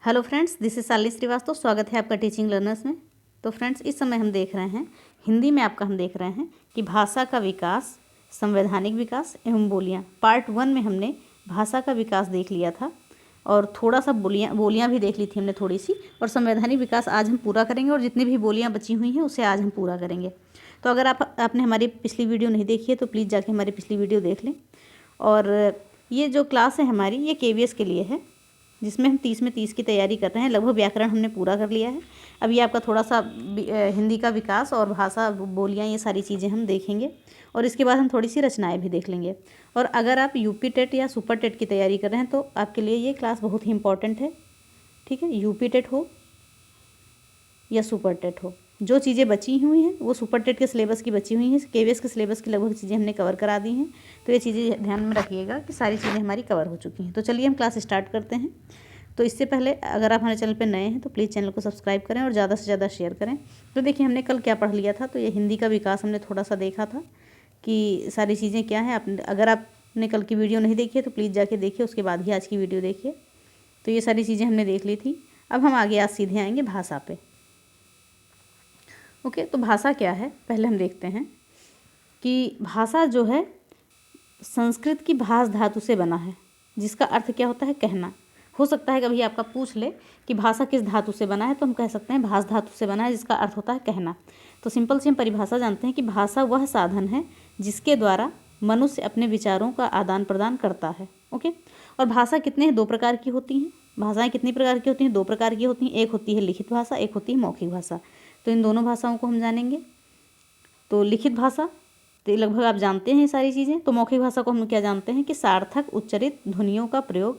Hello friends, this is Shalini Srivastava. स्वागत है आपका टीचिंग लर्नर्स में। तो फ्रेंड्स, इस समय हम देख रहे हैं हिंदी में आपका हम देख रहे हैं कि भाषा का विकास, संवैधानिक विकास एवं बोलियां। पार्ट 1 में हमने भाषा का विकास देख लिया था और थोड़ा सा बोलियां भी देख ली थी हमने थोड़ी सी, और संवैधानिक विकास आज हम पूरा करेंगे और जितनी भी बोलियाँ बची हुई हैं उसे आज हम पूरा करेंगे। तो अगर आपने हमारी पिछली वीडियो नहीं देखी है तो प्लीज़ जाके हमारी पिछली वीडियो देख लें। और ये जो क्लास है हमारी, ये KVS के लिए है, जिसमें हम 30 में 30 की तैयारी कर रहे हैं। लगभग व्याकरण हमने पूरा कर लिया है। अब ये आपका थोड़ा सा हिंदी का विकास और भाषा, बोलियाँ, ये सारी चीज़ें हम देखेंगे और इसके बाद हम थोड़ी सी रचनाएं भी देख लेंगे। और अगर आप यूपी टेट या सुपर टेट की तैयारी कर रहे हैं तो आपके लिए ये क्लास बहुत ही इंपॉर्टेंट है। ठीक है, यूपी टेट हो या सुपर टेट हो, जो चीज़ें बची हुई हैं वो सुपर टेट के सिलेबस की बची हुई हैं। KVS के सिलेबस की लगभग चीज़ें हमने कवर करा दी हैं। तो ये चीज़ें ध्यान में रखिएगा कि सारी चीज़ें हमारी कवर हो चुकी हैं। तो चलिए हम क्लास स्टार्ट करते हैं। तो इससे पहले अगर आप हमारे चैनल पर नए हैं तो प्लीज़ चैनल को सब्सक्राइब करें और ज़्यादा से ज़्यादा शेयर करें। तो देखिए, हमने कल क्या पढ़ लिया था। तो ये हिंदी का विकास हमने थोड़ा सा देखा था कि सारी चीज़ें क्या हैं। अगर आपने कल की वीडियो नहीं देखी है तो प्लीज़ जाके देखिए, उसके बाद ही आज की वीडियो देखिए। तो ये सारी चीज़ें हमने देख ली थी। अब हम आगे आज सीधे आएंगे भाषा पे। ओके, तो भाषा क्या है पहले हम देखते हैं कि भाषा जो है संस्कृत की भाष धातु से बना है, जिसका अर्थ क्या होता है, कहना। हो सकता है कभी आपका पूछ ले कि भाषा किस धातु से बना है, तो हम कह सकते हैं भाष धातु से बना है, जिसका अर्थ होता है कहना। तो सिंपल सी हम परिभाषा जानते हैं कि भाषा वह साधन है जिसके द्वारा मनुष्य अपने विचारों का आदान प्रदान करता है। ओके, और भाषा कितने 2 प्रकार की होती हैं। भाषाएं कितनी प्रकार की होती हैं? 2 प्रकार की होती हैं। एक होती है लिखित भाषा, एक होती है मौखिक भाषा। तो इन दोनों भाषाओं को हम जानेंगे। तो लिखित भाषा तो लगभग आप जानते हैं ये सारी चीज़ें। तो मौखिक भाषा को हम क्या जानते हैं कि सार्थक उच्चरित ध्वनियों का प्रयोग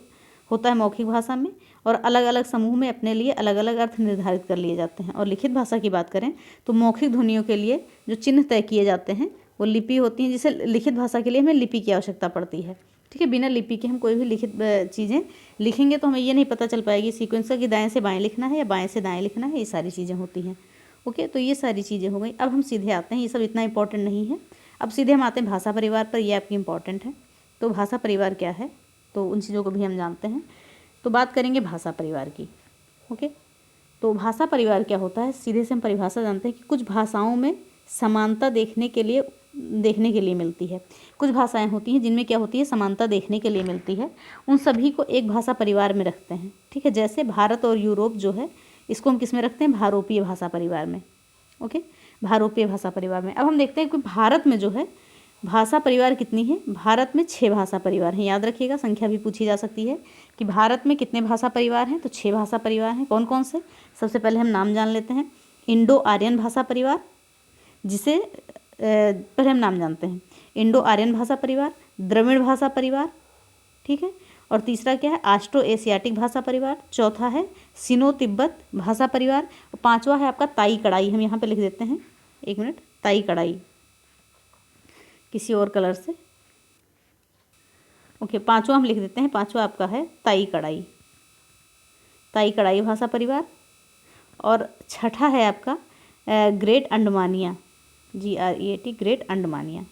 होता है मौखिक भाषा में, और अलग अलग समूह में अपने लिए अलग अलग अर्थ निर्धारित कर लिए जाते हैं। और लिखित भाषा की बात करें तो मौखिक ध्वनियों के लिए जो चिन्ह तय किए जाते हैं वो लिपि होती हैं, जिसे लिखित भाषा के लिए हमें लिपि की आवश्यकता पड़ती है। ठीक है, बिना लिपि के हम कोई भी लिखित चीज़ें लिखेंगे तो हमें ये नहीं पता चल पाएगी सीक्वेंस का कि दाएँ से बाएँ लिखना है या बाएँ से दाएँ लिखना है। ये सारी चीज़ें होती हैं। ओके, तो ये सारी चीज़ें हो गई। अब हम सीधे आते हैं, ये सब इतना इंपॉर्टेंट नहीं है। अब सीधे हम आते हैं भाषा परिवार पर। ये आपकी इंपॉर्टेंट है। तो भाषा परिवार क्या है, तो उन चीज़ों को भी हम जानते हैं। तो बात करेंगे भाषा परिवार की। ओके, तो भाषा परिवार क्या होता है, सीधे से हम परिभाषा जानते हैं कि कुछ भाषाओं में समानता देखने के लिए मिलती है। कुछ भाषाएं होती हैं जिनमें क्या होती है, समानता देखने के लिए मिलती है। उन सभी को एक भाषा परिवार में रखते हैं। ठीक है, जैसे भारत और यूरोप जो है, इसको हम किस में रखते हैं, भारोपीय भाषा परिवार में। ओके, भारोपीय भाषा परिवार में। अब हम देखते हैं कि भारत में जो है भाषा परिवार कितनी है। भारत में 6 भाषा परिवार हैं। याद रखिएगा, संख्या भी पूछी जा सकती है कि भारत में कितने भाषा परिवार हैं। तो 6 भाषा परिवार हैं। कौन कौन से? सबसे पहले हम नाम जान लेते हैं। इंडो आर्यन भाषा परिवार, जिसे पहले हम नाम जानते हैं। इंडो आर्यन भाषा परिवार, द्रविड़ भाषा परिवार, ठीक है। और तीसरा क्या है, ऑस्ट्रो एशियाटिक भाषा परिवार। चौथा है सिनो तिब्बत भाषा परिवार। और 5वां है आपका ताई कड़ाई। हम यहाँ पे लिख देते हैं, 1 मिनट, ताई कड़ाई किसी और कलर से। ओके, 5वां हम लिख देते हैं। 5वां आपका है ताई कड़ाई, ताई कड़ाई भाषा परिवार। और छठा है आपका ग्रेट अंडमानिया, GREAT, ग्रेट अंडमानिया।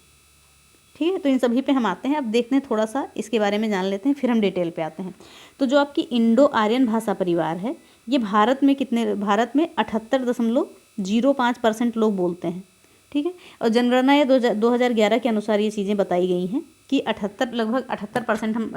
ठीक है, तो इन सभी पे हम आते हैं। अब देखते हैं, थोड़ा सा इसके बारे में जान लेते हैं, फिर हम डिटेल पे आते हैं। तो जो आपकी इंडो आर्यन भाषा परिवार है, ये भारत में 78.05% लोग बोलते हैं। ठीक है, और जनगणना या 2011 के अनुसार ये चीज़ें बताई गई हैं कि लगभग 78% हम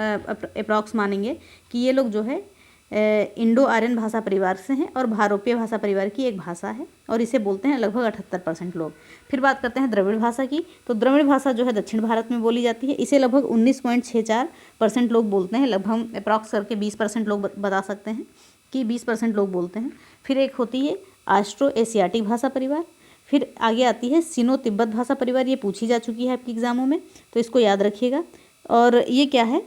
अप्रॉक्स मानेंगे कि ये लोग जो है इंडो आर्यन भाषा परिवार से हैं और भारोपीय भाषा परिवार की एक भाषा है, और इसे बोलते हैं लगभग 78% लोग। फिर बात करते हैं द्रविड़ भाषा की। तो द्रविड़ भाषा जो है दक्षिण भारत में बोली जाती है। इसे लगभग 19.64% लोग बोलते हैं। लगभग हम अप्रॉक्स करके 20% लोग बता सकते हैं कि 20% लोग बोलते हैं। फिर एक होती है ऑस्ट्रो एशियाटिक भाषा परिवार। फिर आगे आती है सिनो तिब्बत भाषा परिवार। ये पूछी जा चुकी है आपकी एग्जामों में, तो इसको याद रखिएगा। और ये क्या है,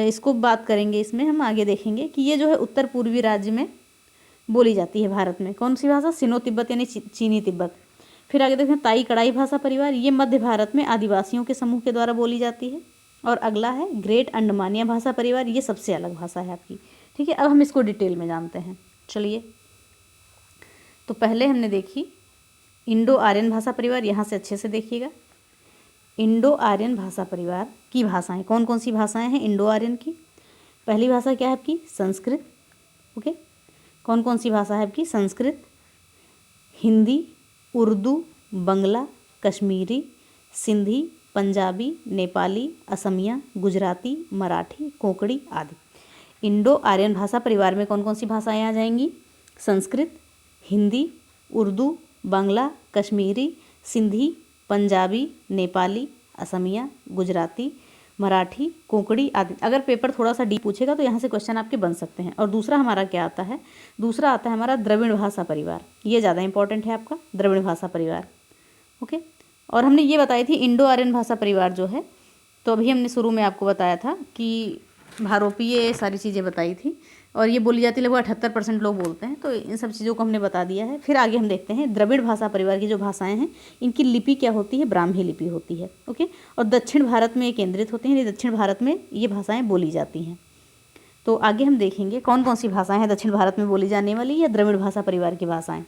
इसको बात करेंगे, इसमें हम आगे देखेंगे कि ये जो है उत्तर पूर्वी राज्य में बोली जाती है भारत में। कौन सी भाषा? सिनो तिब्बत यानी चीनी तिब्बत। फिर आगे देखते हैं ताई कड़ाई भाषा परिवार। ये मध्य भारत में आदिवासियों के समूह के द्वारा बोली जाती है। और अगला है ग्रेट अंडमानिया भाषा परिवार। ये सबसे अलग भाषा है आपकी। ठीक है, अब हम इसको डिटेल में जानते हैं। चलिए, तो पहले हमने देखी इंडो आर्यन भाषा परिवार। यहाँ से अच्छे से देखिएगा, इंडो आर्यन भाषा परिवार की भाषाएं कौन कौन सी भाषाएं हैं इंडो आर्यन की। पहली भाषा क्या है आपकी? संस्कृत। ओके, कौन कौन सी भाषा है आपकी? संस्कृत, हिंदी, उर्दू, बंगला, कश्मीरी, सिंधी, पंजाबी, नेपाली, असमिया, गुजराती, मराठी, कोंकणी आदि। इंडो आर्यन भाषा परिवार में कौन कौन सी भाषाएं आ जाएंगी? संस्कृत, हिंदी, उर्दू, बांग्ला, कश्मीरी, सिंधी, पंजाबी, नेपाली, असमिया, गुजराती, मराठी, कोंकणी आदि। अगर पेपर थोड़ा सा डीप पूछेगा तो यहाँ से क्वेश्चन आपके बन सकते हैं। और दूसरा हमारा क्या आता है? दूसरा आता है हमारा द्रविड़ भाषा परिवार। ये ज़्यादा इंपॉर्टेंट है आपका, द्रविड़ भाषा परिवार। ओके, और हमने ये बताई थी इंडो आर्यन भाषा परिवार जो है, तो अभी हमने शुरू में आपको बताया था कि भारोपीय सारी चीज़ें बताई थी, और ये बोली जाती है, लगभग 78% लोग बोलते हैं। तो इन सब चीज़ों को हमने बता दिया है। फिर आगे हम देखते हैं द्रविड़ भाषा परिवार की जो भाषाएं हैं, इनकी लिपि क्या होती है? ब्राह्मी लिपि होती है। ओके, और दक्षिण भारत में ये केंद्रित होती हैं, दक्षिण भारत में ये भाषाएं बोली जाती हैं। तो आगे हम देखेंगे कौन कौन सी भाषाएं हैं दक्षिण भारत में बोली जाने वाली या द्रविड़ भाषा परिवार की भाषाएँ।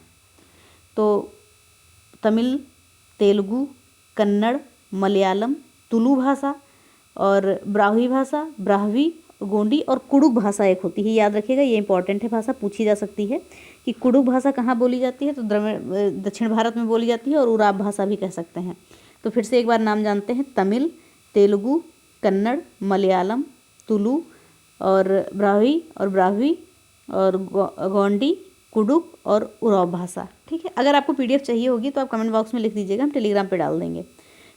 तो तमिल, तेलुगु, कन्नड़, मलयालम, तुलु भाषा और ब्राह्वी भाषा, ब्राह्वी, गोंडी और कुडुख भाषा एक होती है। याद रखिएगा, ये इंपॉर्टेंट है, भाषा पूछी जा सकती है कि कुडुख भाषा कहाँ बोली जाती है? तो दक्षिण भारत में बोली जाती है, और उराव भाषा भी कह सकते हैं। तो फिर से एक बार नाम जानते हैं, तमिल, तेलुगु, कन्नड़, मलयालम, तुलु और ब्राह्वी और गोंडी, कुडुख और उराव भाषा। ठीक है, अगर आपको PDF चाहिए होगी तो आप कमेंट बॉक्स में लिख दीजिएगा, हम टेलीग्राम पे डाल देंगे।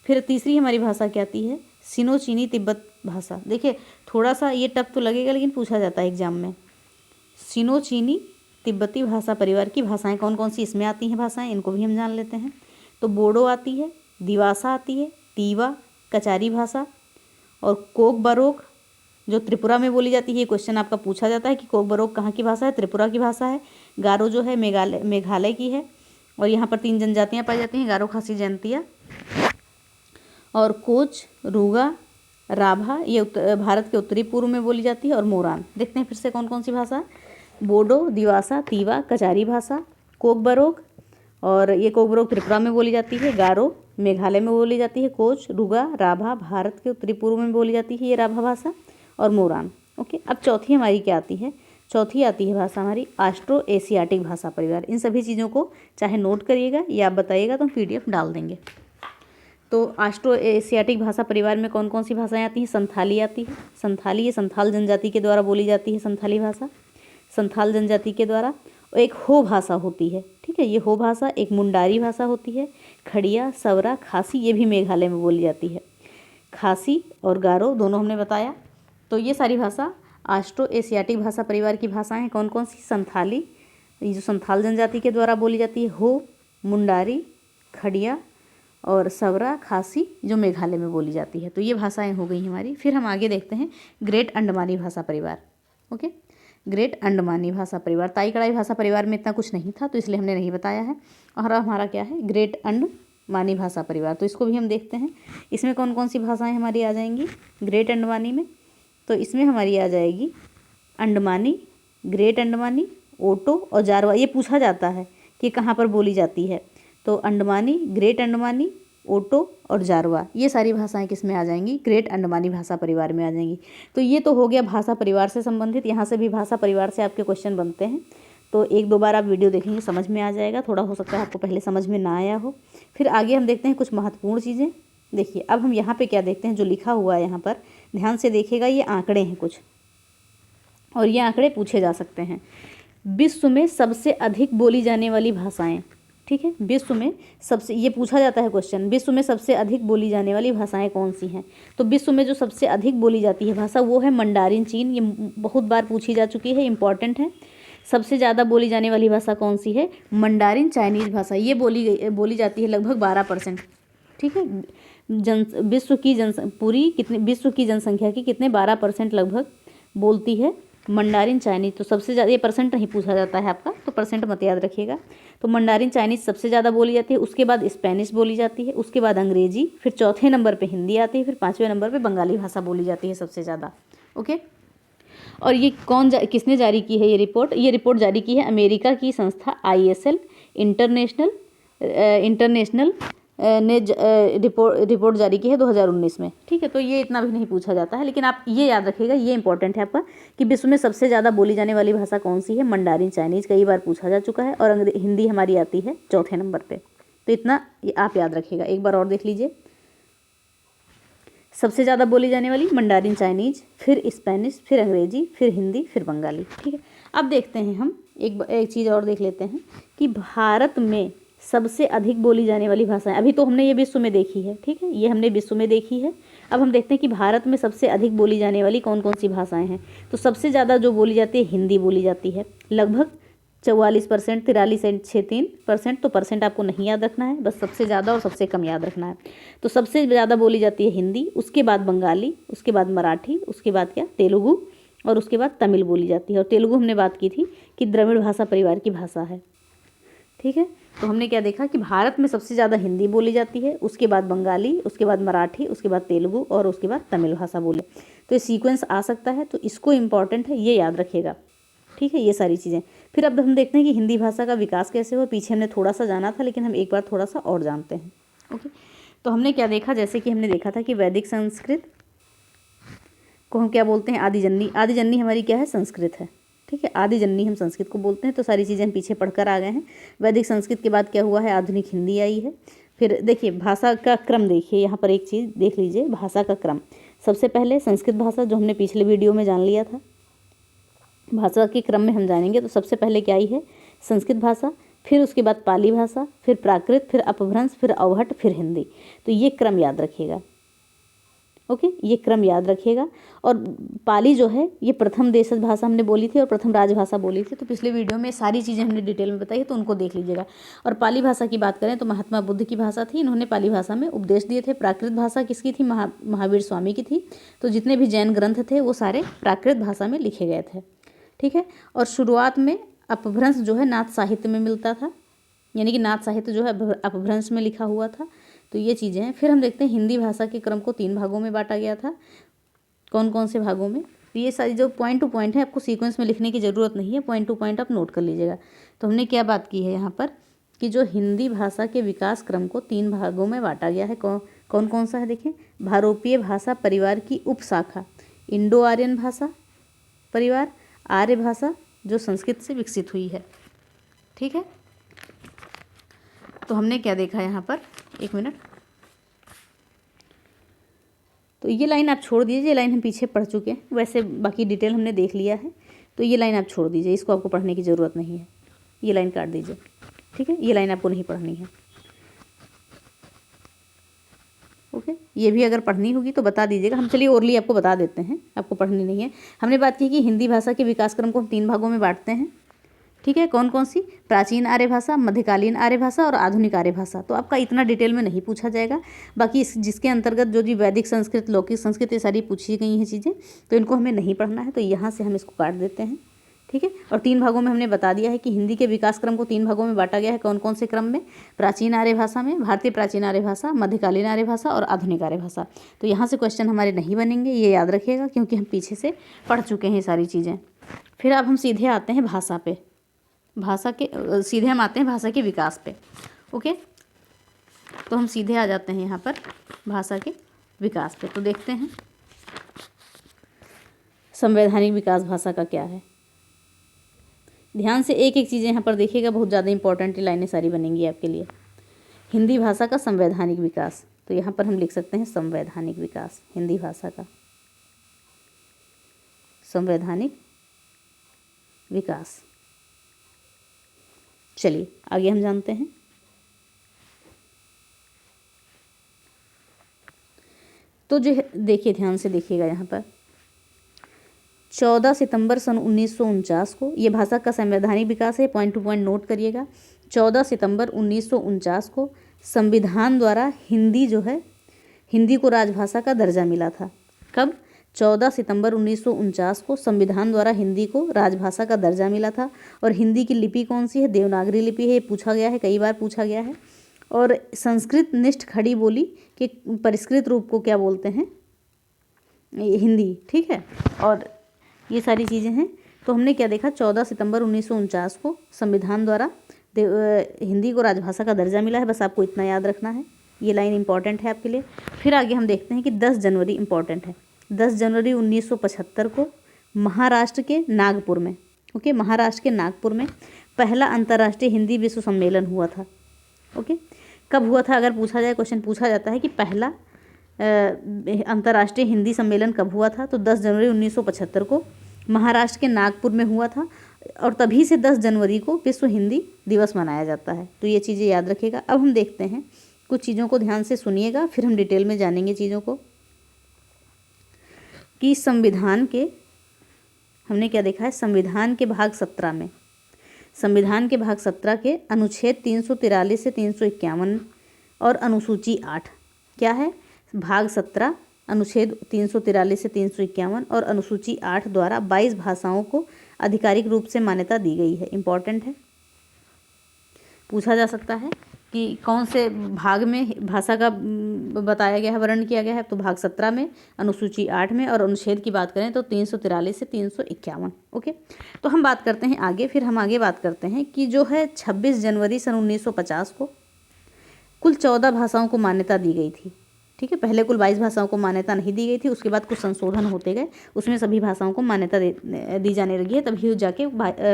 फिर तीसरी हमारी भाषा क्या आती है? सिनो चीनी तिब्बत भाषा। देखिए थोड़ा सा ये टफ तो लगेगा, लेकिन पूछा जाता है एग्जाम में। सिनो चीनी तिब्बती भाषा परिवार की भाषाएं कौन कौन सी इसमें आती हैं भाषाएं, इनको भी हम जान लेते हैं। तो बोडो आती है, दिवासा आती है, तीवा, कचारी भाषा और कोक बरोक जो त्रिपुरा में बोली जाती है। ये क्वेश्चन आपका पूछा जाता है कि कोक बरोक कहाँ की भाषा है? त्रिपुरा की भाषा है। गारो जो है मेघालय की है, और यहाँ पर 3 जनजातियाँ पाई जाती हैं, गारो, खासी, जयंतिया। और कोच, रूगा, राभा ये भारत के उत्तरी पूर्व में बोली जाती है, और मोरान। देखते हैं फिर से कौन कौन सी भाषा? बोडो, दिवासा, तीवा, कचारी भाषा, कोक बरोक, और ये कोक बरोक त्रिपुरा में बोली जाती है। गारो मेघालय में बोली जाती है। कोच, रुगा, राभा भारत के उत्तरी पूर्व में बोली जाती है ये राभा भाषा, और मोरान। ओके, अब चौथी हमारी क्या आती है? चौथी आती है भाषा हमारी ऑस्ट्रो एशियाटिक भाषा परिवार। इन सभी चीज़ों को चाहे नोट करिएगा या आप बताइएगा तो हम PDF डाल देंगे। तो ऑस्ट्रो एशियाटिक भाषा परिवार में कौन कौन सी भाषाएं आती हैं? संथाली आती है। संथाली ये संथाल जनजाति के द्वारा बोली जाती है, संथाली भाषा संथाल जनजाति के द्वारा। एक हो भाषा होती है, ठीक है, ये हो भाषा। एक मुंडारी भाषा होती है। खड़िया, सवरा, खासी ये भी मेघालय में बोली जाती है। खासी और गारो दोनों हमने बताया। तो ये सारी भाषा ऑस्ट्रो एशियाटिक भाषा परिवार की भाषाएं हैं। कौन कौन सी? संथाली ये जो संथाल जनजाति के द्वारा बोली जाती है, हो, मुंडारी, खड़िया और सवरा, खासी जो मेघालय में बोली जाती है। तो ये भाषाएं हो गई हमारी। फिर हम आगे देखते हैं ग्रेट अंडमानी भाषा परिवार। ओके, ग्रेट अंडमानी भाषा परिवार। ताई कड़ाई भाषा परिवार में इतना कुछ नहीं था, तो इसलिए हमने नहीं बताया है। और हमारा क्या है? ग्रेट अंडमानी भाषा परिवार। तो इसको भी हम देखते हैं, इसमें कौन कौन सी भाषाएं हमारी आ जाएंगी ग्रेट अंडमानी में। तो इसमें हमारी आ जाएगी अंडमानी, ग्रेट अंडमानी, ओटो और जारवा। ये पूछा जाता है कि कहाँ पर बोली जाती है। तो अंडमानी, ग्रेट अंडमानी, ओटो और जारवा ये सारी भाषाएं किस में आ जाएंगी? ग्रेट अंडमानी भाषा परिवार में आ जाएंगी। तो ये तो हो गया भाषा परिवार से संबंधित। यहाँ से भी भाषा परिवार से आपके क्वेश्चन बनते हैं, तो 1-2 बार आप वीडियो देखेंगे, समझ में आ जाएगा। थोड़ा हो सकता है आपको पहले समझ में ना आया हो। फिर आगे हम देखते हैं कुछ महत्वपूर्ण चीज़ें। देखिए अब हम यहाँ पे क्या देखते हैं, जो लिखा हुआ है यहाँ पर ध्यान से देखिएगा। ये आंकड़े हैं कुछ, और ये आंकड़े पूछे जा सकते हैं। विश्व में सबसे अधिक बोली जाने वाली भाषाएं, ठीक है, विश्व में सबसे, ये पूछा जाता है क्वेश्चन, विश्व में सबसे अधिक बोली जाने वाली भाषाएं कौन सी हैं? तो विश्व में जो सबसे अधिक बोली जाती है भाषा वो है मंडारिन चीन। ये बहुत बार पूछी जा चुकी है, इंपॉर्टेंट है। सबसे ज़्यादा बोली जाने वाली भाषा कौन सी है? मंडारिन चाइनीज़ भाषा। ये बोली जाती है लगभग 12%, ठीक है। विश्व की जनसंख्या की कितने 12% लगभग बोलती है मंडारिन चाइनीज। तो सबसे ज़्यादा, ये परसेंट नहीं पूछा जाता है आपका, तो परसेंट मत याद रखिएगा। तो मंडारिन चाइनीज सबसे ज़्यादा बोली जाती है, उसके बाद स्पेनिश बोली जाती है, उसके बाद अंग्रेजी, फिर चौथे नंबर पे हिंदी आती है, फिर 5वें नंबर पे बंगाली भाषा बोली जाती है सबसे ज़्यादा। ओके, और ये किसने जारी की है ये रिपोर्ट? ये रिपोर्ट जारी की है अमेरिका की संस्था ISL इंटरनेशनल ने रिपोर्ट जारी की है 2019 में। ठीक है, तो ये इतना भी नहीं पूछा जाता है, लेकिन आप ये याद रखिएगा, ये इंपॉर्टेंट है आपका, कि विश्व में सबसे ज़्यादा बोली जाने वाली भाषा कौन सी है? मंडारिन चाइनीज, कई बार पूछा जा चुका है। और हिंदी हमारी आती है चौथे नंबर पे। तो इतना आप याद रखिएगा। एक बार और देख लीजिए, सबसे ज़्यादा बोली जाने वाली मंडारिन चाइनीज, फिर स्पेनिश, फिर अंग्रेजी, फिर हिंदी, फिर बंगाली। ठीक है, अब देखते हैं हम एक चीज़ और देख लेते हैं कि भारत में सबसे अधिक बोली जाने वाली भाषाएं। अभी तो हमने ये विश्व में देखी है, ठीक है, ये हमने विश्व में देखी है। अब हम देखते हैं कि भारत में सबसे अधिक बोली जाने वाली कौन कौन सी भाषाएं हैं। तो सबसे ज़्यादा जो बोली जाती है हिंदी बोली जाती है, लगभग 44%, 43.63%। तो परसेंट आपको नहीं याद रखना है, बस सबसे ज़्यादा और सबसे कम याद रखना है। तो सबसे ज़्यादा बोली जाती है हिंदी, उसके बाद बंगाली, उसके बाद मराठी, उसके बाद क्या तेलुगु, और उसके बाद तमिल बोली जाती है। और तेलुगु हमने बात की थी कि द्रविड़ भाषा परिवार की भाषा है। ठीक है, तो हमने क्या देखा कि भारत में सबसे ज़्यादा हिंदी बोली जाती है, उसके बाद बंगाली, उसके बाद मराठी, उसके बाद तेलुगु, और उसके बाद तमिल भाषा बोले। तो ये सीक्वेंस आ सकता है, तो इसको इम्पॉर्टेंट है, ये याद रखिएगा। ठीक है, ये सारी चीज़ें। फिर अब हम देखते हैं कि हिंदी भाषा का विकास कैसे हुआ। पीछे हमने थोड़ा सा जाना था, लेकिन हम एक बार थोड़ा सा और जानते हैं। ओके, तो हमने क्या देखा, जैसे कि हमने देखा था कि वैदिक संस्कृत को हम क्या बोलते हैं? आदि जननी। आदि जननी हमारी क्या है? संस्कृत है। ठीक है, आदि जननी हम संस्कृत को बोलते हैं। तो सारी चीज़ें हम पीछे पढ़कर आ गए हैं। वैदिक संस्कृत के बाद क्या हुआ है? आधुनिक हिंदी आई है। फिर देखिए भाषा का क्रम, देखिए यहाँ पर एक चीज़ देख लीजिए, भाषा का क्रम। सबसे पहले संस्कृत भाषा, जो हमने पिछले वीडियो में जान लिया था। भाषा के क्रम में हम जानेंगे, तो सबसे पहले क्या आई है? संस्कृत भाषा, फिर उसके बाद पाली भाषा, फिर प्राकृत, फिर अपभ्रंश, फिर अवहट, फिर हिंदी। तो ये क्रम याद रखिएगा। ओके, ये क्रम याद रखिएगा। और पाली जो है ये प्रथम देशज भाषा हमने बोली थी और प्रथम राजभाषा बोली थी। तो पिछले वीडियो में सारी चीज़ें हमने डिटेल में बताई है, तो उनको देख लीजिएगा। और पाली भाषा की बात करें तो महात्मा बुद्ध की भाषा थी, इन्होंने पाली भाषा में उपदेश दिए थे। प्राकृत भाषा किसकी थी? महावीर स्वामी की थी। तो जितने भी जैन ग्रंथ थे वो सारे प्राकृत भाषा में लिखे गए थे। ठीक है, और शुरुआत में अपभ्रंश जो है नाथ साहित्य में मिलता था, यानी कि नाथ साहित्य जो है अपभ्रंश में लिखा हुआ था। तो ये चीज़ें हैं। फिर हम देखते हैं हिंदी भाषा के क्रम को 3 भागों में बांटा गया था। कौन कौन से भागों में? तो ये सारी जो पॉइंट टू पॉइंट है, आपको सीक्वेंस में लिखने की ज़रूरत नहीं है, पॉइंट टू पॉइंट आप नोट कर लीजिएगा। तो हमने क्या बात की है यहाँ पर कि जो हिंदी भाषा के विकास क्रम को 3 भागों में बांटा गया है। कौन कौन सा है? देखें, भारोपीय भाषा परिवार की उपशाखा इंडो आर्यन भाषा परिवार, आर्य भाषा जो संस्कृत से विकसित हुई है। ठीक है, तो हमने क्या देखा यहाँ पर? एक मिनट, तो ये लाइन आप छोड़ दीजिए, ये लाइन हम पीछे पढ़ चुके हैं, वैसे बाकी डिटेल हमने देख लिया है। तो ये लाइन आप छोड़ दीजिए, इसको आपको पढ़ने की ज़रूरत नहीं है, ये लाइन काट दीजिए। ठीक है, ये लाइन आपको नहीं पढ़नी है। ओके, ये भी अगर पढ़नी होगी तो बता दीजिएगा, हम चलिए ओरली आपको बता देते हैं, आपको पढ़नी नहीं है। हमने बात की कि हिंदी भाषा के विकास क्रम को हम 3 भागों में बांटते हैं। ठीक है, कौन कौन सी? प्राचीन आर्य भाषा, मध्यकालीन आर्य भाषा और आधुनिक आर्य भाषा। तो आपका इतना डिटेल में नहीं पूछा जाएगा। बाकी जिसके अंतर्गत जो जी वैदिक संस्कृत, लौकिक संस्कृत, ये सारी पूछी गई हैं चीज़ें, तो इनको हमें नहीं पढ़ना है, तो यहाँ से हम इसको काट देते हैं। ठीक है, और 3 भागों में हमने बता दिया है कि हिंदी के विकास क्रम को 3 भागों में बांटा गया है। कौन कौन से क्रम में? प्राचीन आर्य भाषा में, भारतीय प्राचीन आर्य भाषा, मध्यकालीन आर्य भाषा और आधुनिक आर्य भाषा। तो यहाँ से क्वेश्चन हमारे नहीं बनेंगे, ये याद रखिएगा, क्योंकि हम पीछे से पढ़ चुके हैं ये सारी चीज़ें। फिर अब हम सीधे आते हैं भाषा पे, सीधे हम आते हैं भाषा के विकास पे। ओके, तो हम सीधे आ जाते हैं यहाँ पर भाषा के विकास पे। तो देखते हैं संवैधानिक विकास भाषा का क्या है। ध्यान से एक एक चीज़ें यहाँ पर देखिएगा, बहुत ज़्यादा इंपॉर्टेंट लाइनें सारी बनेंगी आपके लिए। हिंदी भाषा का संवैधानिक विकास, तो यहाँ पर हम लिख सकते हैं संवैधानिक विकास, हिंदी भाषा का संवैधानिक विकास। चलिए आगे हम जानते हैं। तो जो देखिए, ध्यान से देखिएगा यहाँ पर 14 सितंबर सन 1949 को ये भाषा का संवैधानिक विकास है। पॉइंट टू पॉइंट नोट करिएगा। 14 सितंबर 1949 को संविधान द्वारा हिंदी जो है, हिंदी को राजभाषा का दर्जा मिला था। कब? 14 सितंबर 1949 को संविधान द्वारा हिंदी को राजभाषा का दर्जा मिला था। और हिंदी की लिपि कौन सी है? देवनागरी लिपि है। ये पूछा गया है, कई बार पूछा गया है। और संस्कृत निष्ठ खड़ी बोली के परिष्कृत रूप को क्या बोलते हैं? हिंदी। ठीक है, और ये सारी चीज़ें हैं। तो हमने क्या देखा? 14 सितंबर 1949 को संविधान द्वारा हिंदी को राजभाषा का दर्जा मिला है, बस आपको इतना याद रखना है। ये लाइन इंपॉर्टेंट है आपके लिए। फिर आगे हम देखते हैं कि 10 जनवरी इंपॉर्टेंट है। 10 जनवरी 1975 को महाराष्ट्र के नागपुर में, ओके, महाराष्ट्र के नागपुर में पहला अंतर्राष्ट्रीय हिंदी विश्व सम्मेलन हुआ था। ओके, कब हुआ था अगर पूछा जाए, क्वेश्चन पूछा जाता है कि पहला अंतर्राष्ट्रीय हिंदी सम्मेलन कब हुआ था, तो 10 जनवरी 1975 को महाराष्ट्र के नागपुर में हुआ था, और तभी से 10 जनवरी को विश्व हिंदी दिवस मनाया जाता है। तो ये चीज़ें याद रखिएगा। अब हम देखते हैं, कुछ चीज़ों को ध्यान से सुनिएगा, फिर हम डिटेल में जानेंगे चीज़ों को, कि संविधान के, हमने क्या देखा है, संविधान के भाग 17 में, संविधान के भाग 17 के अनुच्छेद 343 से 351 और अनुसूची 8 क्या है, भाग 17 अनुच्छेद 343 से 351 और अनुसूची 8 द्वारा 22 भाषाओं को आधिकारिक रूप से मान्यता दी गई है। इम्पॉर्टेंट है, पूछा जा सकता है कि कौन से भाग में भाषा का बताया गया है, वर्णन किया गया है, तो भाग 17 में, अनुसूची 8 में, और अनुच्छेद की बात करें तो 343 से 351। ओके, तो हम बात करते हैं आगे, फिर हम आगे बात करते हैं कि जो है 26 जनवरी सन 1950 को कुल 14 भाषाओं को मान्यता दी गई थी। ठीक है, पहले कुल 22 भाषाओं को मान्यता नहीं दी गई थी, उसके बाद कुछ संशोधन होते गए, उसमें सभी भाषाओं को मान्यता दी जाने लगी है, तभी जाके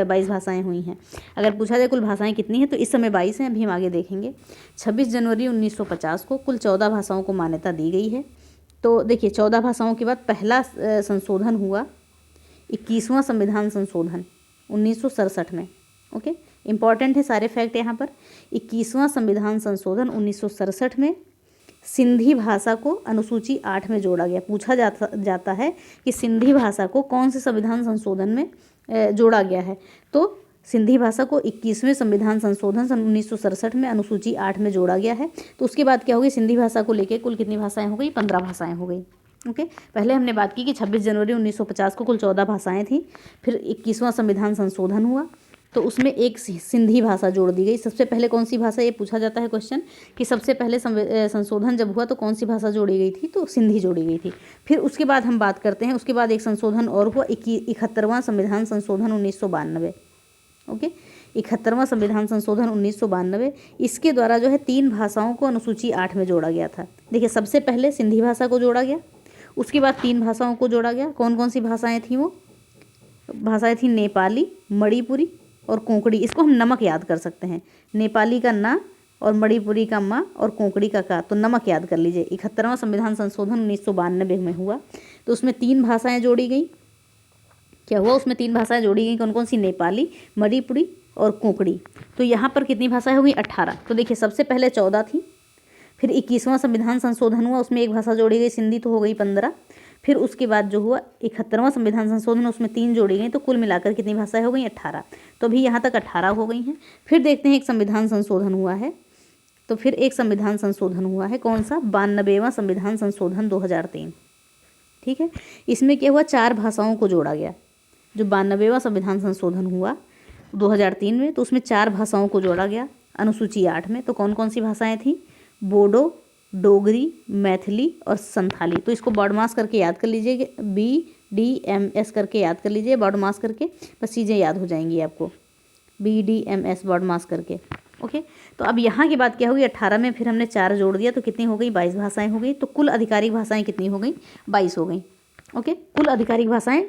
22 भाषाएं हुई हैं। अगर पूछा जाए कुल भाषाएं कितनी हैं, तो इस समय 22 हैं, अभी हम आगे देखेंगे। 26 जनवरी 1950 को कुल 14 भाषाओं को मान्यता दी गई है। तो देखिए, 14 भाषाओं के बाद पहला संशोधन हुआ 21वां संविधान संशोधन 1967 में। ओके, इंपॉर्टेंट है सारे फैक्ट यहाँ पर। 21वां संविधान संशोधन 1967 में सिंधी भाषा को अनुसूची 8 में जोड़ा गया। पूछा जाता है कि सिंधी भाषा को कौन से संविधान संशोधन में जोड़ा गया है, तो सिंधी भाषा को 21वें संविधान संशोधन सन 1967 में अनुसूची 8 में जोड़ा गया है। तो उसके बाद क्या होगी, सिंधी भाषा को लेके कुल कितनी भाषाएं हो गई, 15 भाषाएं हो गई। ओके, पहले हमने बात की कि 26 जनवरी 1950 को कुल 14 भाषाएं थी, फिर 21वां संविधान संशोधन हुआ तो उसमें एक सिंधी भाषा जोड़ दी गई। सबसे पहले कौन सी भाषा, ये पूछा जाता है क्वेश्चन कि सबसे पहले संशोधन जब हुआ तो कौन सी भाषा जोड़ी गई थी, तो सिंधी जोड़ी गई थी। फिर उसके बाद हम बात करते हैं, उसके बाद एक संशोधन और हुआ, 71वां संविधान संशोधन 1992। ओके, 71वां संविधान संशोधन 1992, इसके द्वारा जो है 3 भाषाओं को अनुसूची 8 में जोड़ा गया था। देखिए, सबसे पहले सिंधी भाषा को जोड़ा गया, उसके बाद 3 भाषाओं को जोड़ा गया। कौन कौन सी भाषाएं थी, वो भाषाएं थी नेपाली, मणिपुरी और कोंकणी। इसको हम नमक याद कर सकते हैं, नेपाली का ना और मणिपुरी का मा और कोंकणी का का, तो नमक याद कर लीजिए। 71वां संविधान संशोधन 1992 में हुआ, तो उसमें 3 भाषाएं जोड़ी गई। क्या हुआ, उसमें 3 भाषाएं जोड़ी गई, कौन कौन सी, नेपाली, मणिपुरी और कोंकणी। तो यहाँ पर कितनी भाषाएं हो गई, 18। तो देखिए, सबसे पहले 14 थी, फिर 21वां संविधान संशोधन हुआ, उसमें एक भाषा जोड़ी गई, सिंधी, तो हो गई 15। फिर उसके बाद जो हुआ 71वां संविधान संशोधन, उसमें 3 जोड़ी गई, तो कुल मिलाकर कितनी भाषाएं हो गई, 18। तो अभी यहाँ तक 18 हो गई हैं। फिर देखते हैं एक संविधान संशोधन हुआ है, तो फिर एक संविधान संशोधन हुआ है, कौन सा, 92वां संविधान संशोधन 2003। ठीक है, इसमें क्या हुआ, 4 भाषाओं को जोड़ा गया। जो 92वां संविधान संशोधन हुआ 2003 में, तो उसमें 4 भाषाओं को जोड़ा गया अनुसूची 8 में। तो कौन कौन सी भाषाएं थी, बोडो, डोगरी, मैथिली और संथाली। तो इसको बॉड मास करके याद कर लीजिए, BDMS करके याद कर लीजिए, बॉड मास करके, बस चीज़ें याद हो जाएंगी आपको, BDMS बॉड मास करके। ओके, तो अब यहाँ की बात क्या होगी, 18 में फिर हमने 4 जोड़ दिया, तो कितनी हो गई, 22 भाषाएं हो गई। तो कुल आधिकारिक भाषाएं कितनी हो गई, 22 हो गई। ओके, कुल आधिकारिक भाषाएं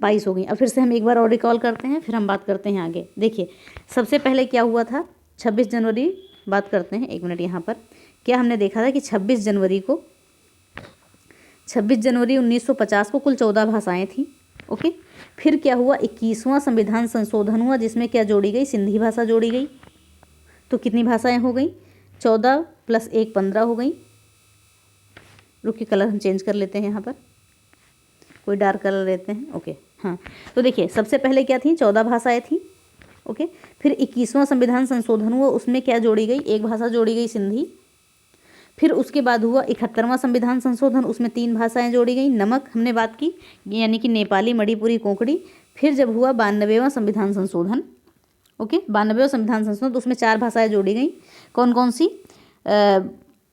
22 हो गई। अब फिर से हम एक बार और रिकॉल करते हैं, फिर हम बात करते हैं आगे। देखिए, सबसे पहले क्या हुआ था, 26 जनवरी बात करते हैं, 1 मिनट। यहाँ पर क्या हमने देखा था कि 26 जनवरी 1950 को कुल 14 भाषाएं थी। ओके, फिर क्या हुआ, 21वां संविधान संशोधन हुआ, जिसमें क्या जोड़ी गई, सिंधी भाषा जोड़ी गई। तो कितनी भाषाएं हो गई, 14 + 1 15 हो गई। रुकिए, कलर हम चेंज कर लेते हैं, यहाँ पर कोई डार्क कलर लेते हैं। ओके, हाँ, तो देखिए, सबसे पहले क्या थी, 14 भाषाएं थी। ओके, फिर 21वां संविधान संशोधन हुआ, उसमें क्या जोड़ी गई, एक भाषा जोड़ी गई, सिंधी। फिर उसके बाद हुआ 71वां संविधान संशोधन, उसमें 3 भाषाएं जोड़ी गई। नमक हमने बात की, यानी कि नेपाली, मणिपुरी, कोंकणी। फिर जब हुआ 92वां संविधान संशोधन, ओके, 92वां संविधान संशोधन, तो उसमें 4 भाषाएं जोड़ी गई। कौन कौन सी,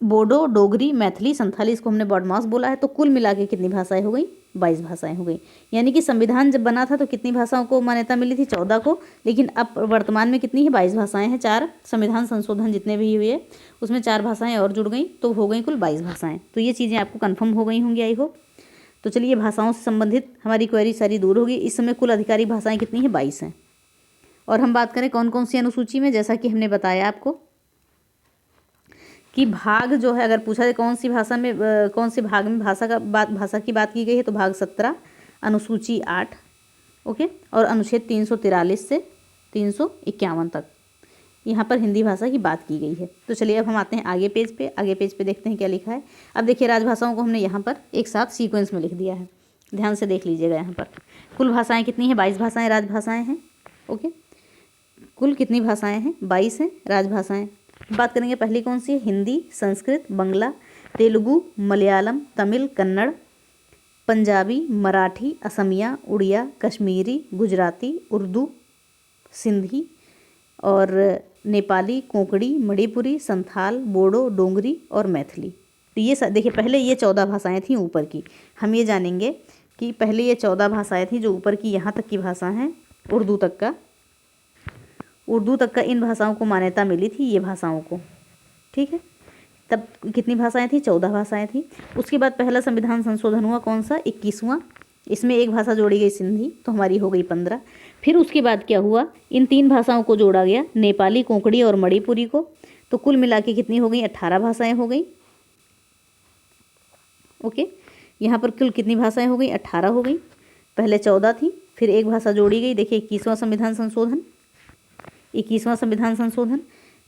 बोडो, डोगरी, मैथिली, संथाली, इसको हमने बॉडमास बोला है। तो कुल मिला के कितनी भाषाएं हो गई, 22 भाषाएं हो गई। यानी कि संविधान जब बना था तो कितनी भाषाओं को मान्यता मिली थी? 14 को, लेकिन अब वर्तमान में कितनी है? 22 भाषाएं हैं। 4 संविधान संशोधन जितने भी हुए उसमें 4 भाषाएं और जुड़ गई तो हो गई कुल 22 भाषाएं। तो ये चीज़ें आपको कन्फर्म हो गई होंगी आई होप। तो चलिए भाषाओं से संबंधित हमारी क्वेरी सारी दूर होगी। इस समय कुल आधिकारिक भाषाएं कितनी हैं? 22 हैं। और हम बात करें कौन कौन सी अनुसूची में, जैसा कि हमने बताया आपको कि भाग जो है अगर पूछा जाए कौन सी भाषा में कौन से भाग में भाषा की बात की गई है तो भाग 17 अनुसूची 8 ओके, और अनुच्छेद 343 से 351 तक यहाँ पर हिंदी भाषा की बात की गई है। तो चलिए अब हम आते हैं आगे पेज पे देखते हैं क्या लिखा है। अब देखिए राजभाषाओं को हमने यहाँ पर एक साथ सीक्वेंस में लिख दिया है, ध्यान से देख लीजिएगा। यहाँ पर कुल भाषाएँ कितनी हैं? 22 भाषाएँ राजभाषाएँ हैं ओके। कुल कितनी भाषाएँ हैं? 22 हैं राजभाषाएँ। बात करेंगे पहली कौन सी है? हिंदी, संस्कृत, बंगला, तेलुगु, मलयालम, तमिल, कन्नड़, पंजाबी, मराठी, असमिया, उड़िया, कश्मीरी, गुजराती, उर्दू, सिंधी और नेपाली, कोंकणी, मणिपुरी, संथाल, बोडो, डोंगरी और मैथिली। तो ये देखिए पहले ये 14 भाषाएं थी ऊपर की। हम ये जानेंगे कि पहले ये 14 भाषाएं थी जो ऊपर की यहाँ तक की भाषा हैं, उर्दू तक का इन भाषाओं को मान्यता मिली थी, ये भाषाओं को, ठीक है। तब कितनी भाषाएं थी? 14 भाषाएं थी। उसके बाद पहला संविधान संशोधन हुआ कौन सा? 21वां। इसमें एक भाषा जोड़ी गई सिंधी, तो हमारी हो गई 15। फिर उसके बाद क्या हुआ? इन 3 भाषाओं को जोड़ा गया, नेपाली, कोंकणी और मणिपुरी को। तो कुल मिला के कितनी हो गई? 18 भाषाएं हो गई ओके। यहाँ पर कुल कितनी भाषाएं हो गई? 18 हो गई। पहले 14 थी, फिर एक भाषा जोड़ी गई। देखिए 21वां संविधान संशोधन।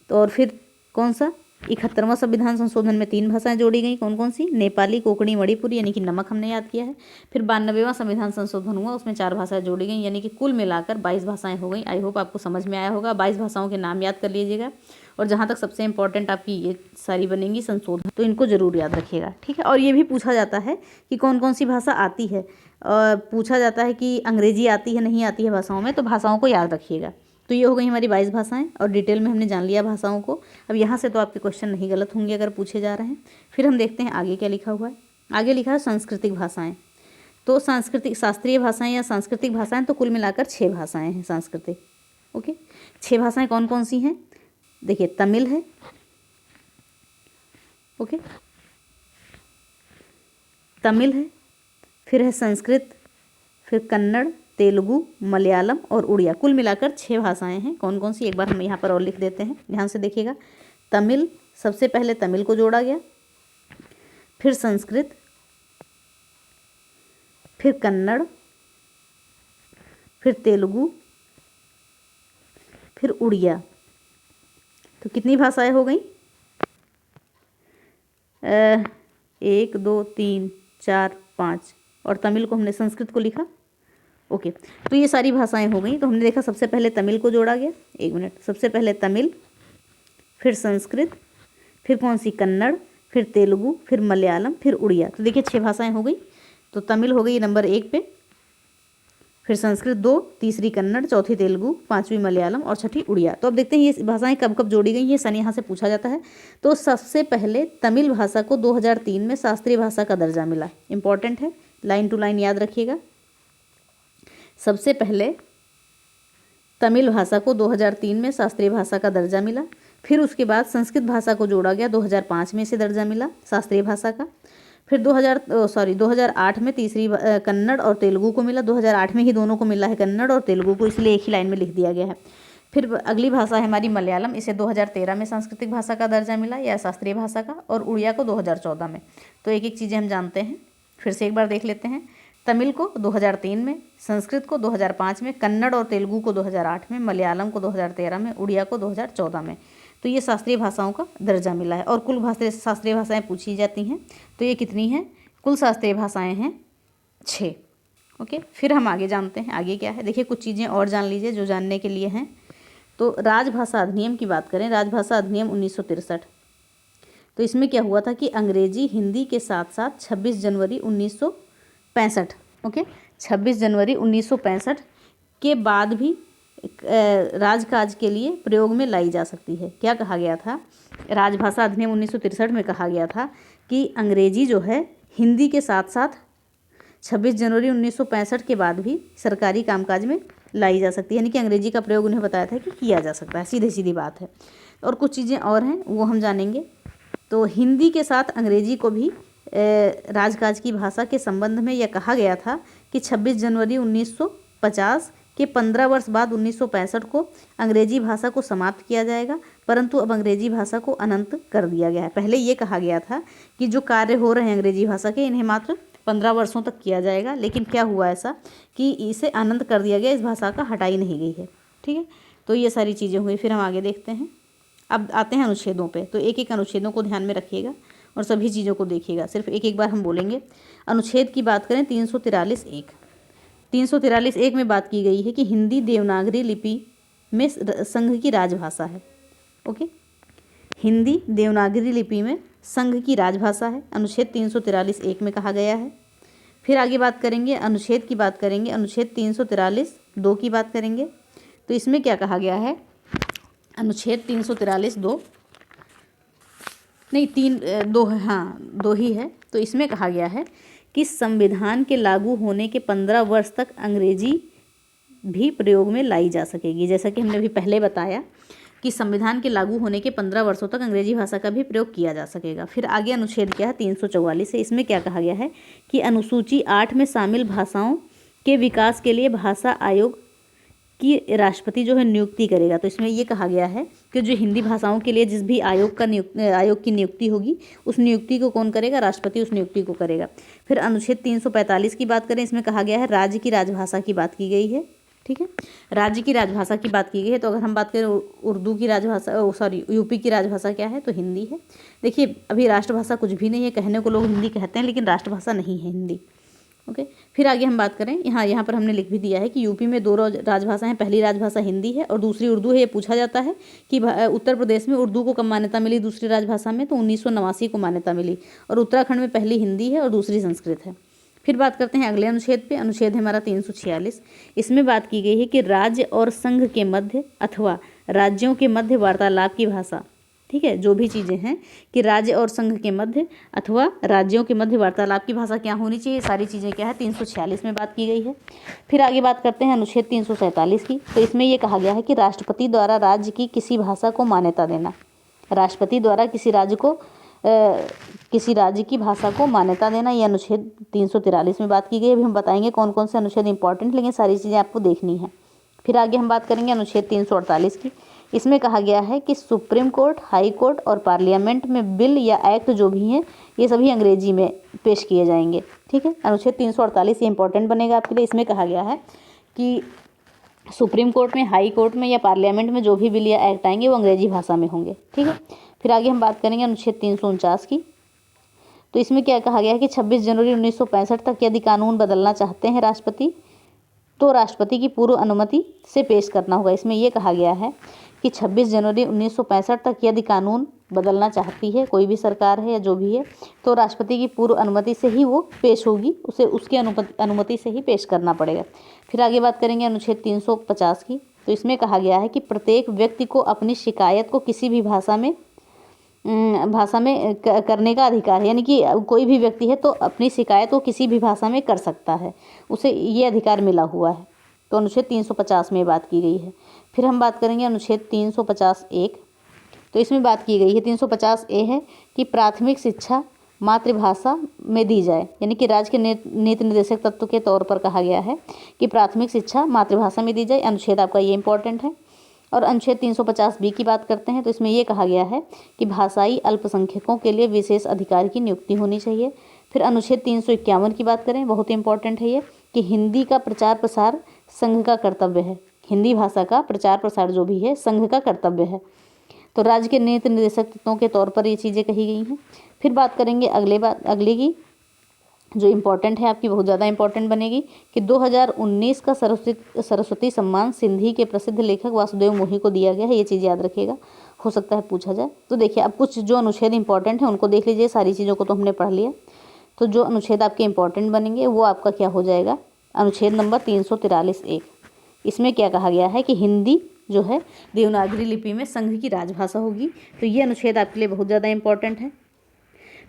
तो और फिर कौन सा? 71वां संविधान संशोधन में 3 भाषाएं जोड़ी गई। कौन कौन सी? नेपाली, कोंकणी, मणिपुरी, यानी कि नमक हमने याद किया है। फिर 92वां संविधान संशोधन हुआ, उसमें 4 भाषाएं जोड़ी गई, यानी कि कुल मिलाकर 22 भाषाएं हो गई। आई होप आपको समझ में आया होगा। 22 भाषाओं के नाम याद कर लीजिएगा। और जहाँ तक सबसे इंपॉर्टेंट आपकी ये सारी बनेंगी संशोधन, तो इनको जरूर याद रखिएगा, ठीक है। और ये भी पूछा जाता है कि कौन कौन सी भाषा आती है, पूछा जाता है कि अंग्रेजी आती है नहीं आती है भाषाओं में, तो भाषाओं को याद रखिएगा। तो ये हो गई हमारी 22 भाषाएं और डिटेल में हमने जान लिया भाषाओं को। अब यहाँ से तो आपके क्वेश्चन नहीं गलत होंगे अगर पूछे जा रहे हैं। फिर हम देखते हैं आगे क्या लिखा हुआ है। आगे लिखा है सांस्कृतिक भाषाएं। तो सांस्कृतिक शास्त्रीय भाषाएं या सांस्कृतिक भाषाएं तो कुल मिलाकर 6 भाषाएं हैं सांस्कृतिक ओके। 6 भाषाएं कौन कौन सी हैं? देखिए तमिल है ओके, तमिल है, फिर है संस्कृत, फिर कन्नड़, तेलुगु, मलयालम और उड़िया। कुल मिलाकर 6 भाषाएं हैं। कौन कौन सी एक बार हम यहाँ पर और लिख देते हैं, ध्यान से देखिएगा। तमिल, सबसे पहले तमिल को जोड़ा गया, फिर संस्कृत, फिर कन्नड़, फिर तेलुगु, फिर उड़िया। तो कितनी भाषाएं हो गई? 1 2 3 4 5 और तमिल को हमने संस्कृत को लिखा ओके। तो ये सारी भाषाएं हो गई। तो हमने देखा सबसे पहले तमिल को जोड़ा गया, एक मिनट, सबसे पहले तमिल, फिर संस्कृत, फिर कौन सी? कन्नड़, फिर तेलुगु, फिर मलयालम, फिर उड़िया। तो देखिए 6 भाषाएं हो गई। तो तमिल हो गई नंबर 1 पे, फिर संस्कृत 2, तीसरी कन्नड़, चौथी तेलुगु, 5वीं मलयालम और 6ठी उड़िया। तो अब देखते हैं ये भाषाएं कब कब जोड़ी गई, ये सन यहाँ से पूछा जाता है। तो सबसे पहले तमिल भाषा को 2003 में शास्त्रीय भाषा का दर्जा मिला। इंपॉर्टेंट है, लाइन टू लाइन याद रखिएगा। सबसे पहले तमिल भाषा को 2003 में शास्त्रीय भाषा का दर्जा मिला। फिर उसके बाद संस्कृत भाषा को जोड़ा गया, 2005 में इसे दर्जा मिला शास्त्रीय भाषा का। फिर 2008 में तीसरी कन्नड़ और तेलुगु को मिला। 2008 में ही दोनों को मिला है, कन्नड़ और तेलुगु को, इसलिए एक ही लाइन में लिख दिया गया है। फिर अगली भाषा है हमारी मलयालम, इसे 2013 में सांस्कृतिक भाषा का दर्जा मिला या शास्त्रीय भाषा का, और उड़िया को 2014 में। तो एक एक चीज़ें हम जानते हैं, फिर से एक बार देख लेते हैं। तमिल को 2003 में, संस्कृत को 2005 में, कन्नड़ और तेलुगु को 2008 में, मलयालम को 2013 में, उड़िया को 2014 में। तो ये शास्त्रीय भाषाओं का दर्जा मिला है। और कुल शास्त्रीय भाषाएं पूछी जाती हैं, तो ये कितनी हैं? कुल शास्त्रीय भाषाएं हैं 6 ओके। फिर हम आगे जानते हैं आगे क्या है। देखिए कुछ चीज़ें और जान लीजिए जो जानने के लिए हैं। तो राजभाषा अधिनियम की बात करें, राजभाषा अधिनियम 1963। तो इसमें क्या हुआ था कि अंग्रेजी हिंदी के साथ साथ 26 जनवरी 1965 ओके, 26 जनवरी 1965 के बाद भी राजकाज के लिए प्रयोग में लाई जा सकती है। क्या कहा गया था? राजभाषा अधिनियम 1963 में कहा गया था कि अंग्रेजी जो है हिंदी के साथ साथ 26 जनवरी 1965 के बाद भी सरकारी कामकाज में लाई जा सकती है, यानी कि अंग्रेजी का प्रयोग उन्हें बताया था कि किया जा सकता है, सीधी सीधी बात है। और कुछ चीज़ें और हैं वो हम जानेंगे। तो हिंदी के साथ अंग्रेजी को भी राजकाज की भाषा के संबंध में यह कहा गया था कि 26 जनवरी 1950 के 15 वर्ष बाद 1965 को अंग्रेजी भाषा को समाप्त किया जाएगा, परंतु अब अंग्रेजी भाषा को अनंत कर दिया गया है। पहले ये कहा गया था कि जो कार्य हो रहे हैं अंग्रेजी भाषा के, इन्हें मात्र 15 वर्षों तक किया जाएगा, लेकिन क्या हुआ ऐसा कि इसे अनंत कर दिया गया, इस भाषा का हटाई नहीं गई है। ठीक है, तो ये सारी चीज़ें हुई। फिर हम आगे देखते हैं। अब आते हैं अनुच्छेदों पे। तो एक एक अनुच्छेदों को ध्यान में रखिएगा और सभी चीज़ों को देखिएगा, सिर्फ एक एक बार हम बोलेंगे। अनुच्छेद की बात करें 343(1). 343(1) में बात की गई है कि हिंदी देवनागरी लिपि में संघ की राजभाषा है। ओके, हिंदी देवनागरी लिपि में संघ की राजभाषा है, अनुच्छेद 343(1) में कहा गया है। फिर आगे बात करेंगे, अनुच्छेद की बात करेंगे, अनुच्छेद 343(2) की बात करेंगे। तो इसमें क्या कहा गया है, अनुच्छेद 343(2) नहीं 2 है, हाँ 2 ही है। तो इसमें कहा गया है कि संविधान के लागू होने के 15 वर्ष तक अंग्रेजी भी प्रयोग में लाई जा सकेगी। जैसा कि हमने अभी पहले बताया कि संविधान के लागू होने के 15 वर्षों तक अंग्रेजी भाषा का भी प्रयोग किया जा सकेगा। फिर आगे अनुच्छेद क्या है, 344 है। इसमें क्या कहा गया है कि अनुसूची 8 में शामिल भाषाओं के विकास के लिए भाषा आयोग की राष्ट्रपति जो है नियुक्ति करेगा। तो इसमें ये कहा गया है कि जो हिंदी भाषाओं के लिए जिस भी आयोग की नियुक्ति होगी, उस नियुक्ति को कौन करेगा, राष्ट्रपति उस नियुक्ति को करेगा। फिर अनुच्छेद 345 की बात करें, इसमें कहा गया है राज्य की राजभाषा की बात की गई है। ठीक है, राज्य की राजभाषा की बात की गई है। तो अगर हम बात करें उर्दू की राजभाषा, यूपी की राजभाषा क्या है, तो हिंदी है। देखिए अभी राष्ट्रभाषा कुछ भी नहीं है, कहने को लोग हिंदी कहते हैं लेकिन राष्ट्रभाषा नहीं है हिंदी। ओके, फिर आगे हम बात करें, यहाँ पर हमने लिख भी दिया है कि यूपी में 2 राजभाषा हैं, पहली राजभाषा हिंदी है और दूसरी उर्दू है। ये पूछा जाता है कि उत्तर प्रदेश में उर्दू को कब मान्यता मिली दूसरी राजभाषा में, तो 1989 को मान्यता मिली। और उत्तराखंड में पहली हिंदी है और दूसरी संस्कृत है। फिर बात करते हैं अगले अनुच्छेद पे। अनुच्छेद है हमारा 346। इसमें बात की गई है कि राज्य और संघ के मध्य अथवा राज्यों के मध्य वार्तालाप की भाषा। ठीक है, जो भी चीज़ें हैं कि राज्य और संघ के मध्य अथवा राज्यों के मध्य वार्तालाप की भाषा क्या होनी चाहिए, सारी चीज़ें क्या है 346 में बात की गई है। फिर आगे बात करते हैं अनुच्छेद 347 की। तो इसमें यह कहा गया है कि राष्ट्रपति द्वारा राज्य की किसी भाषा को मान्यता देना। राष्ट्रपति द्वारा किसी राज्य की भाषा को मान्यता देना, यह अनुच्छेद 343 में बात की गई है। अभी हम बताएंगे कौन कौन से अनुच्छेद इंपॉर्टेंट, लेकिन सारी चीज़ें आपको देखनी है। फिर आगे हम बात करेंगे अनुच्छेद 348 की। इसमें कहा गया है कि सुप्रीम कोर्ट, हाई कोर्ट और पार्लियामेंट में बिल या एक्ट जो भी हैं, ये सभी अंग्रेजी में पेश किए जाएंगे। ठीक है, अनुच्छेद 348 ये इंपॉर्टेंट बनेगा आपके लिए। इसमें कहा गया है कि सुप्रीम कोर्ट में, हाई कोर्ट में या पार्लियामेंट में जो भी बिल या एक्ट आएंगे वो अंग्रेजी भाषा में होंगे। ठीक है, फिर आगे हम बात करेंगे अनुच्छेद 349 की। तो इसमें क्या कहा गया है कि 26 जनवरी 1965 तक यदि कानून बदलना चाहते हैं राष्ट्रपति, तो राष्ट्रपति की पूर्व अनुमति से पेश करना होगा। इसमें यह कहा गया है कि 26 जनवरी 1965 तक यदि कानून बदलना चाहती है कोई भी सरकार है या जो भी है, तो राष्ट्रपति की पूर्व अनुमति से ही वो पेश होगी, उसे उसकी अनुमति से ही पेश करना पड़ेगा। फिर आगे बात करेंगे अनुच्छेद 350 की। तो इसमें कहा गया है कि प्रत्येक व्यक्ति को अपनी शिकायत को किसी भी भाषा में करने का अधिकार है, यानी कि कोई भी व्यक्ति है तो अपनी शिकायत वो किसी भी भाषा में कर सकता है, उसे ये अधिकार मिला हुआ है। तो अनुच्छेद 350 में बात की गई है। फिर हम बात करेंगे अनुच्छेद 350(1). तो इसमें बात की गई है 350(a) है कि प्राथमिक शिक्षा मातृभाषा में दी जाए, यानी कि राज्य के नीति निर्देशक तत्व के तौर पर कहा गया है कि प्राथमिक शिक्षा मातृभाषा में दी जाए। अनुच्छेद आपका ये इंपॉर्टेंट है। और अनुच्छेद 350(b) की बात करते हैं। तो इसमें यह कहा गया है कि भाषाई अल्पसंख्यकों के लिए विशेष अधिकार की नियुक्ति होनी चाहिए। फिर अनुच्छेद 351 की बात करें, बहुत इंपॉर्टेंट है ये, कि हिंदी का प्रचार प्रसार संघ का कर्तव्य है। हिंदी भाषा का प्रचार प्रसार जो भी है संघ का कर्तव्य है। तो राज्य के नीति निर्देशक तत्वों के तौर पर ये चीज़ें कही गई हैं। फिर बात करेंगे अगले की, जो इम्पोर्टेंट है आपकी, बहुत ज़्यादा इंपॉर्टेंट बनेगी, कि 2019 का सरस्वती सम्मान सिंधी के प्रसिद्ध लेखक वासुदेव मोही को दिया गया है। ये चीज़ याद रखिएगा, हो सकता है पूछा जाए। तो देखिए अब कुछ जो अनुच्छेद इंपॉर्टेंट है उनको देख लीजिए, सारी चीज़ों को तो हमने पढ़ लिया। तो जो अनुच्छेद आपके इंपॉर्टेंट बनेंगे वो आपका क्या हो जाएगा, अनुच्छेद नंबर 343(1). इसमें क्या कहा गया है कि हिंदी जो है देवनागरी लिपि में संघ की राजभाषा होगी। तो ये अनुच्छेद आपके लिए बहुत ज़्यादा इंपॉर्टेंट है।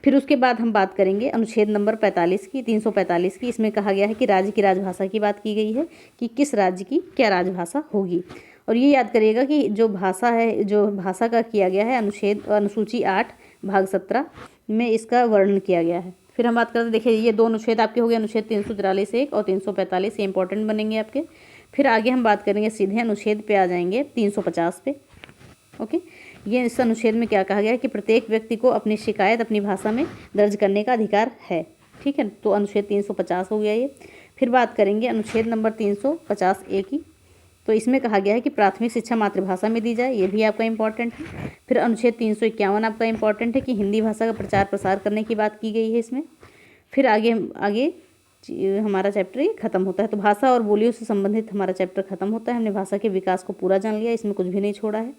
फिर उसके बाद हम बात करेंगे अनुच्छेद नंबर 45 की, 345 की। इसमें कहा गया है कि राज्य की राजभाषा की बात की गई है कि किस राज्य की क्या राजभाषा होगी। और ये याद करिएगा कि जो भाषा है, जो भाषा का किया गया है अनुसूची 8 भाग 17 में इसका वर्णन किया गया है। फिर हम बात करते हैं, देखिए ये दो अनुच्छेद आपके हो गए, अनुच्छेद 343(1) और 345, ये इंपॉर्टेंट बनेंगे आपके। फिर आगे हम बात करेंगे, सीधे अनुच्छेद पे आ जाएंगे 350 पे। ओके, ये इस अनुच्छेद में क्या कहा गया है कि प्रत्येक व्यक्ति को अपनी शिकायत अपनी भाषा में दर्ज करने का अधिकार है। ठीक है, तो अनुच्छेद 350 हो गया ये। फिर बात करेंगे अनुच्छेद नंबर 350(a) की। तो इसमें कहा गया है कि प्राथमिक शिक्षा मातृभाषा में दी जाए, ये भी आपका इंपॉर्टेंट है। फिर अनुच्छेद 351 आपका इंपॉर्टेंट है कि हिंदी भाषा का प्रचार प्रसार करने की बात की गई है इसमें। फिर आगे हमारा चैप्टर ये खत्म होता है। तो भाषा और बोलियों से संबंधित हमारा चैप्टर खत्म होता है। हमने भाषा के विकास को पूरा जान लिया, इसमें कुछ भी नहीं छोड़ा है।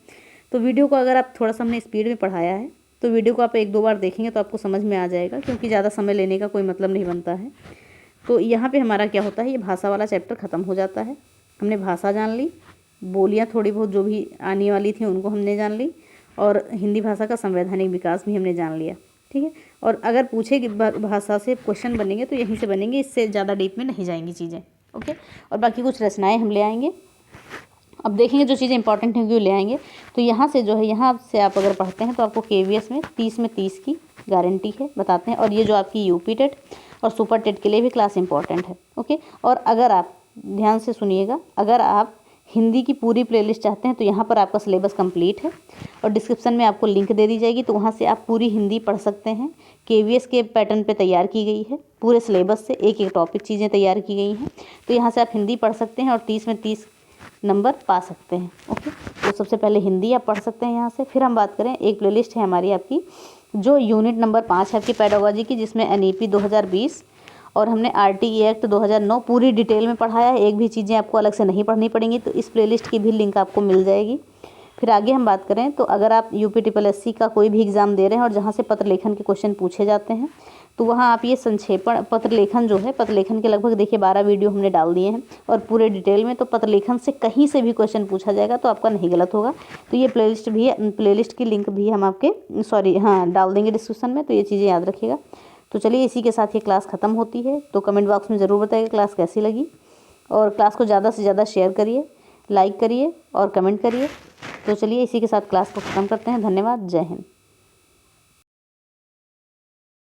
तो वीडियो को अगर आप थोड़ा सा हमने स्पीड में पढ़ाया है तो वीडियो को आप 1-2 बार देखेंगे तो आपको समझ में आ जाएगा, क्योंकि ज़्यादा समय लेने का कोई मतलब नहीं बनता है। तो यहाँ पे हमारा क्या होता है, ये भाषा वाला चैप्टर ख़त्म हो जाता है। हमने भाषा जान ली, बोलियाँ थोड़ी बहुत जो भी आने वाली थी उनको हमने जान ली, और हिंदी भाषा का संवैधानिक विकास भी हमने जान लिया। ठीक है, और अगर पूछे कि भाषा से क्वेश्चन बनेंगे तो यहीं से बनेंगे, इससे ज़्यादा डीप में नहीं जाएंगी चीज़ें। ओके, और बाकी कुछ रचनाएँ हम ले आएंगे। अब देखेंगे जो चीज़ें इंपॉर्टेंट हैं वो ले आएंगे। तो यहाँ से जो है, यहाँ से आप अगर पढ़ते हैं तो आपको KVS में 30 की गारंटी है, बताते हैं। और ये जो आपकी यूपी टेट और सुपर टेट के लिए भी क्लास इंपॉर्टेंट है। ओके, और अगर आप ध्यान से सुनिएगा, अगर आप हिंदी की पूरी प्लेलिस्ट चाहते हैं तो यहाँ पर आपका सिलेबस कंप्लीट है, और डिस्क्रिप्शन में आपको लिंक दे दी जाएगी, तो वहाँ से आप पूरी हिंदी पढ़ सकते हैं। KVS के पैटर्न पे तैयार की गई है, पूरे सिलेबस से एक एक टॉपिक चीज़ें तैयार की गई हैं। तो यहाँ से आप हिंदी पढ़ सकते हैं और 30 में 30 नंबर पा सकते हैं। ओके, तो सबसे पहले हिंदी आप पढ़ सकते हैं यहाँ से। फिर हम बात करें, एक प्लेलिस्ट है हमारी आपकी जो यूनिट नंबर 5 है आपकी पेडागोजी की, जिसमें NEP 2020 और हमने RTE एक्ट 2009 पूरी डिटेल में पढ़ाया है। एक भी चीज़ें आपको अलग से नहीं पढ़नी पड़ेंगी, तो इस प्लेलिस्ट की भी लिंक आपको मिल जाएगी। फिर आगे हम बात करें तो अगर आप UPSSC का कोई भी एग्ज़ाम दे रहे हैं और जहाँ से पत्र लेखन के क्वेश्चन पूछे जाते हैं, तो वहाँ आप ये संक्षेपण पत्र लेखन जो है, पत्र लेखन के लगभग देखिए 12 वीडियो हमने डाल दिए हैं और पूरे डिटेल में। तो पत्र लेखन से कहीं से भी क्वेश्चन पूछा जाएगा तो आपका नहीं गलत होगा। तो ये प्लेलिस्ट की लिंक भी हम आपके डाल देंगे डिस्क्रिप्शन में, तो ये चीज़ें याद रखिएगा। तो चलिए, इसी के साथ ये क्लास ख़त्म होती है। तो कमेंट बॉक्स में ज़रूर बताइएगा क्लास कैसी लगी, और क्लास को ज़्यादा से ज़्यादा शेयर करिए, लाइक करिए और कमेंट करिए। तो चलिए, इसी के साथ क्लास को ख़त्म करते हैं। धन्यवाद, जय हिंद।